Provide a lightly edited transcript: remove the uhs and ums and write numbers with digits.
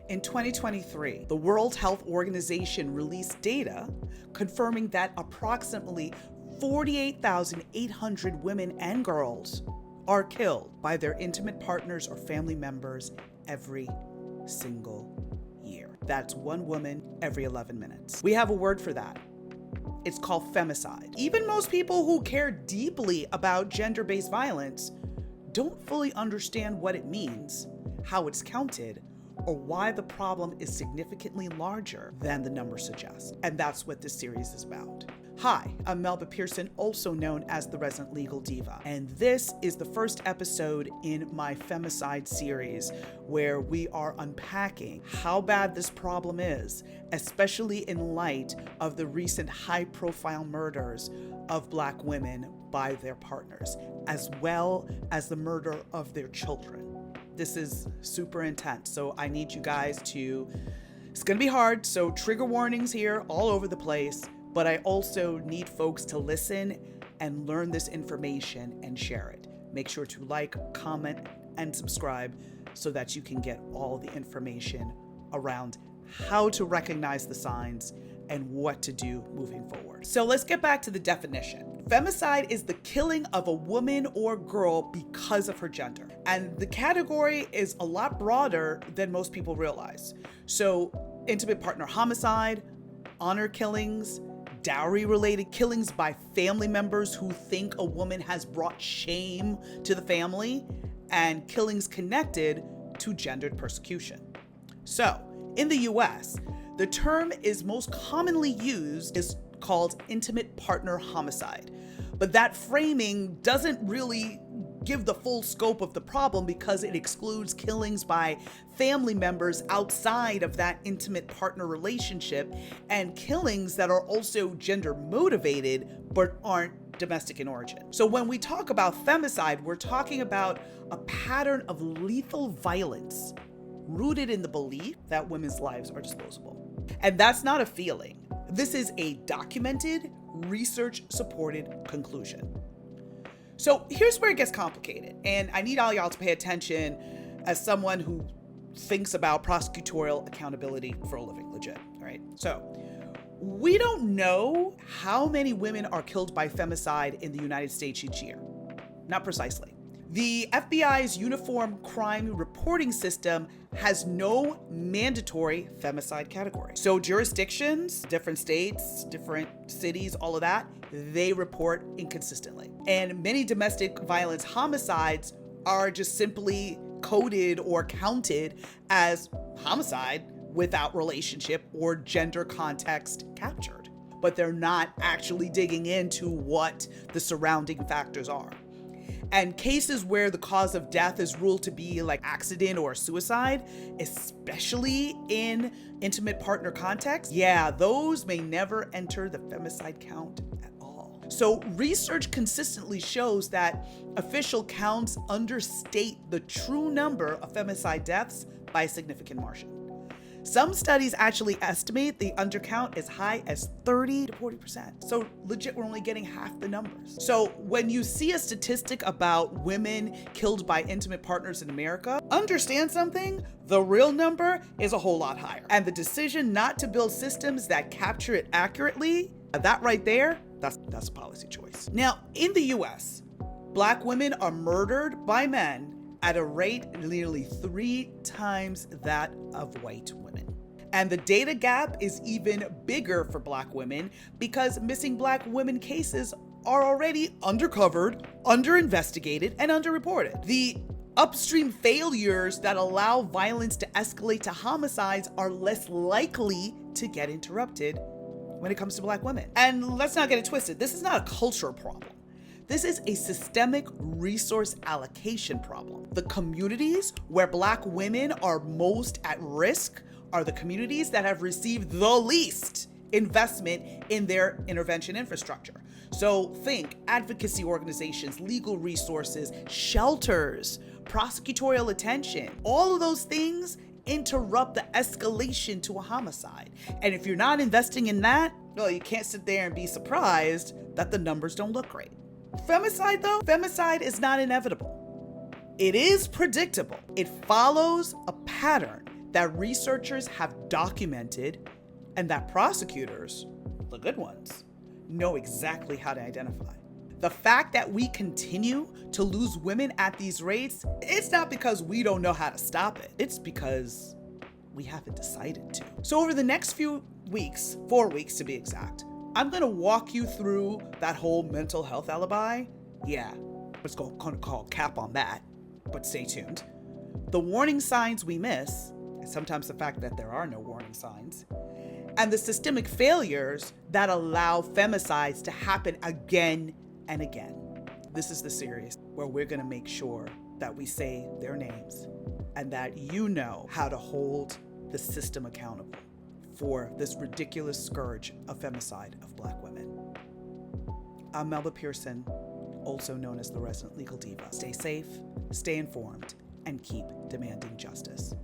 In 2023, the World Health Organization released data confirming that approximately 48,800 women and girls are killed by their intimate partners or family members every single year. That's one woman every 11 minutes. We have a word for that. It's called femicide. Even most people who care deeply about gender-based violence don't fully understand what it means, how it's counted, or why the problem is significantly larger than the numbers suggest. And that's what this series is about. Hi, I'm Melba Pearson, also known as the Resident Legal Diva, and this is the first episode in my Femicide series where we are unpacking how bad this problem is, especially in light of the recent high-profile murders of Black women by their partners, as well as the murder of their children. This is super intense, so I need you guys to, it's gonna be hard, so trigger warnings here all over the place, but I also need folks to listen and learn this information and share it. Make sure to like, comment, and subscribe so that you can get all the information around how to recognize the signs and what to do moving forward. So let's get back to the definition. Femicide is the killing of a woman or girl because of her gender. And the category is a lot broader than most people realize. So intimate partner homicide, honor killings, dowry-related killings by family members who think a woman has brought shame to the family, and killings connected to gendered persecution. So in the US, the term is most commonly used is called intimate partner homicide. But that framing doesn't really give the full scope of the problem because it excludes killings by family members outside of that intimate partner relationship and killings that are also gender motivated but aren't domestic in origin. So when we talk about femicide, we're talking about a pattern of lethal violence rooted in the belief that women's lives are disposable. And that's not a feeling. This is a documented, research-supported conclusion. So here's where it gets complicated, and I need all y'all to pay attention as someone who thinks about prosecutorial accountability for a living, legit, all right? So we don't know how many women are killed by femicide in the United States each year, not precisely. The FBI's Uniform Crime Reporting System has no mandatory femicide category. So jurisdictions, different states, different cities, all of that, they report inconsistently. And many domestic violence homicides are just simply coded or counted as homicide without relationship or gender context captured. But they're not actually digging into what the surrounding factors are. And cases where the cause of death is ruled to be like accident or suicide, especially in intimate partner context, yeah, those may never enter the femicide count at all. So research consistently shows that official counts understate the true number of femicide deaths by a significant margin. Some studies actually estimate the undercount as high as 30 to 40%. So legit, we're only getting half the numbers. So when you see a statistic about women killed by intimate partners in America, understand something, the real number is a whole lot higher. And the decision not to build systems that capture it accurately, that right there, that's a policy choice. Now, in the US, Black women are murdered by men at a rate nearly 3 times that of white women. And the data gap is even bigger for Black women because missing Black women cases are already undercovered, underinvestigated, and underreported. The upstream failures that allow violence to escalate to homicides are less likely to get interrupted when it comes to Black women. And let's not get it twisted. This is not a cultural problem. This is a systemic resource allocation problem. The communities where Black women are most at risk are the communities that have received the least investment in their intervention infrastructure. So think advocacy organizations, legal resources, shelters, prosecutorial attention. All of those things interrupt the escalation to a homicide. And if you're not investing in that, well, you can't sit there and be surprised that the numbers don't look great. Femicide though, femicide is not inevitable. It is predictable. It follows a pattern that researchers have documented and that prosecutors, the good ones, know exactly how to identify. The fact that we continue to lose women at these rates, it's not because we don't know how to stop it. It's because we haven't decided to. So over the next few weeks, 4 weeks to be exact, I'm gonna walk you through that whole mental health alibi. Yeah, let's go call cap on that, but stay tuned. The warning signs we miss, and sometimes the fact that there are no warning signs, and the systemic failures that allow femicides to happen again and again. This is the series where we're gonna make sure that we say their names and that you know how to hold the system accountable for this ridiculous scourge of femicide of Black women. I'm Melba Pearson, also known as the resident legal diva. Stay safe, stay informed, and keep demanding justice.